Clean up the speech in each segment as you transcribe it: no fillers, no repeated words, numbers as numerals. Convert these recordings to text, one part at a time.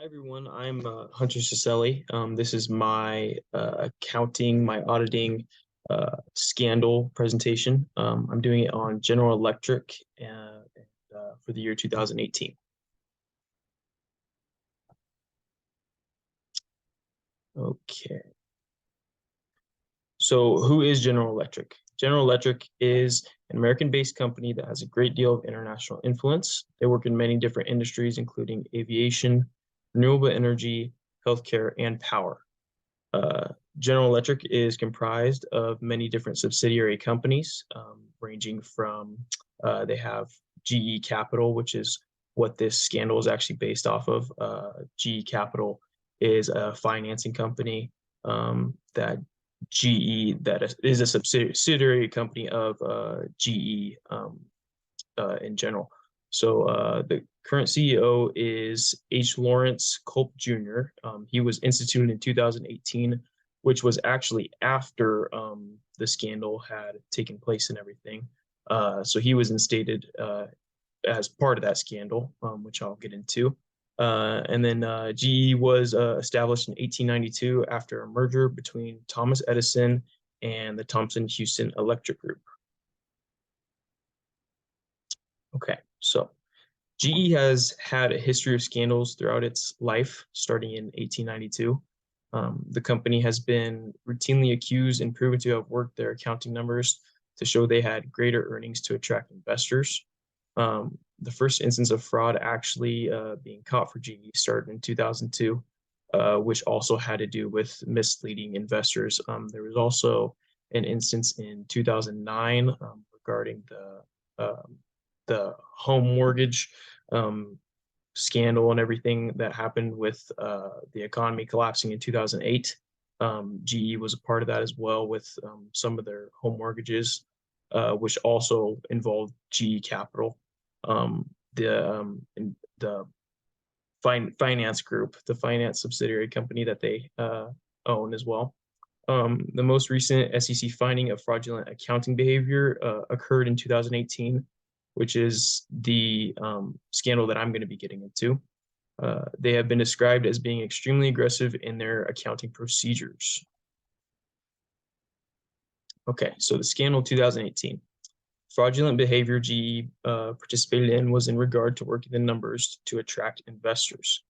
Hi everyone, I'm Hunter Ciselli. This is my accounting, my auditing scandal presentation. I'm doing it on General Electric for the year 2018. Okay, so who is General Electric? General Electric is an American-based company that has a great deal of international influence. They work in many different industries, including aviation, renewable energy, healthcare, and power. Uh, General Electric is comprised of many different subsidiary companies, ranging from they have GE Capital, which is what this scandal is actually based off of. GE Capital is a financing company that is a subsidiary company of GE in general. So the current CEO is H. Lawrence Culp Jr. He was instituted in 2018, which was actually after the scandal had taken place and everything. So he was instated as part of that scandal, which I'll get into. And then GE was established in 1892 after a merger between Thomas Edison and the Thomson Houston Electric Group. Okay, so GE has had a history of scandals throughout its life, starting in 1892. The company has been routinely accused and proven to have worked their accounting numbers to show they had greater earnings to attract investors. The first instance of fraud actually being caught for GE started in 2002, which also had to do with misleading investors. There was also an instance in 2009 regarding the home mortgage scandal and everything that happened with the economy collapsing in 2008. GE was a part of that as well with some of their home mortgages, which also involved GE Capital, the finance group, the finance subsidiary company that they own as well. The most recent SEC finding of fraudulent accounting behavior occurred in 2018, which is the scandal that I'm going to be getting into. They have been described as being extremely aggressive in their accounting procedures. Okay, so the scandal 2018. Fraudulent behavior GE participated in was in regard to working the numbers to attract investors.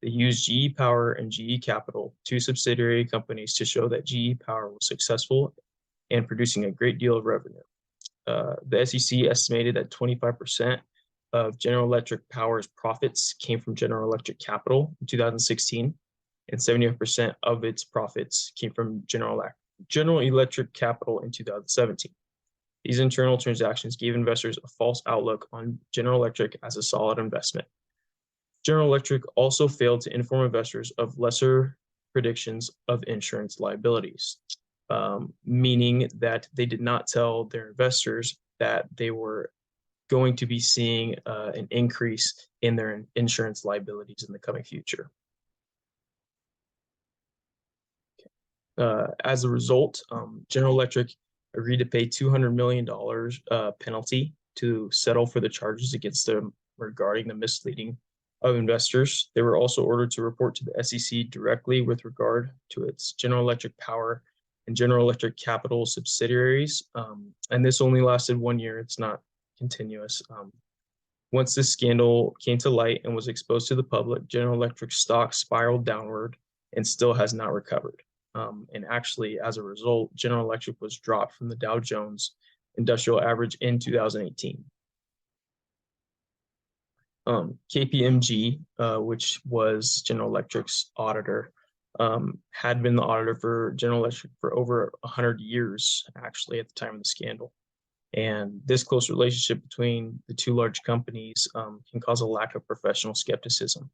They used GE Power and GE Capital, two subsidiary companies, to show that GE Power was successful and producing a great deal of revenue. The SEC estimated that 25% of General Electric Power's profits came from General Electric Capital in 2016, and 75% of its profits came from General Electric Capital in 2017. These internal transactions gave investors a false outlook on General Electric as a solid investment. General Electric also failed to inform investors of lesser predictions of insurance liabilities, meaning that they did not tell their investors that they were going to be seeing an increase in their insurance liabilities in the coming future. As a result, General Electric agreed to pay $200 million penalty to settle for the charges against them regarding the misleading of investors. They were also ordered to report to the SEC directly with regard to its General Electric Power and General Electric Capital subsidiaries. And this only lasted 1 year. It's not continuous. Once this scandal came to light and was exposed to the public, General Electric stock spiraled downward and still has not recovered. And actually, as a result, General Electric was dropped from the Dow Jones Industrial Average in 2018. KPMG, which was General Electric's auditor, had been the auditor for General Electric for over 100 years, actually, at the time of the scandal. And this close relationship between the two large companies can cause a lack of professional skepticism,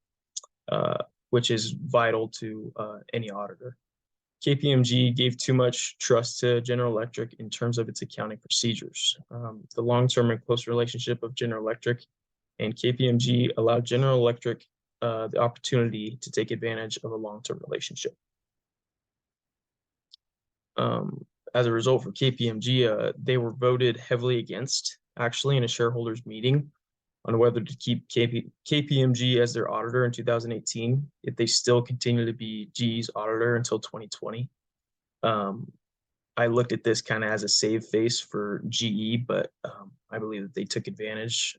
which is vital to any auditor. KPMG gave too much trust to General Electric in terms of its accounting procedures. The long-term and close relationship of General Electric and KPMG allowed General Electric the opportunity to take advantage of a long-term relationship. As a result, for KPMG, they were voted heavily against, actually, in a shareholders meeting. on whether to keep KPMG as their auditor in 2018 if they still continue to be GE's auditor until 2020. I looked at this kind of as a save face for GE, but I believe that they took advantage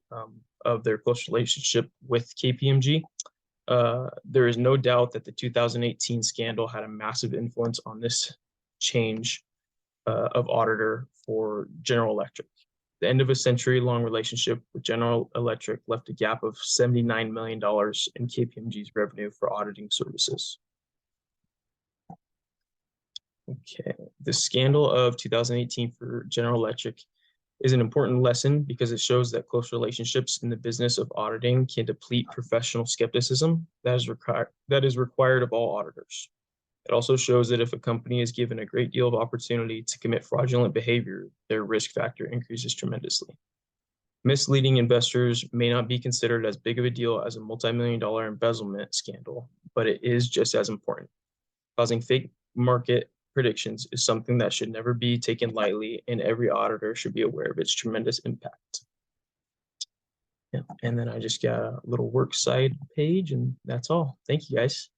of their close relationship with KPMG. There is no doubt that the 2018 scandal had a massive influence on this change of auditor for General Electric. The end of a century-long relationship with General Electric left a gap of $79 million in KPMG's revenue for auditing services. Okay, the scandal of 2018 for General Electric is an important lesson because it shows that close relationships in the business of auditing can deplete professional skepticism that is required of all auditors. It also shows that if a company is given a great deal of opportunity to commit fraudulent behavior, their risk factor increases tremendously. Misleading investors may not be considered as big of a deal as a multi-million-dollar embezzlement scandal, but it is just as important. Causing fake market predictions is something that should never be taken lightly, and every auditor should be aware of its tremendous impact. Yeah, and then I just got a little works side page, and that's all. Thank you, guys.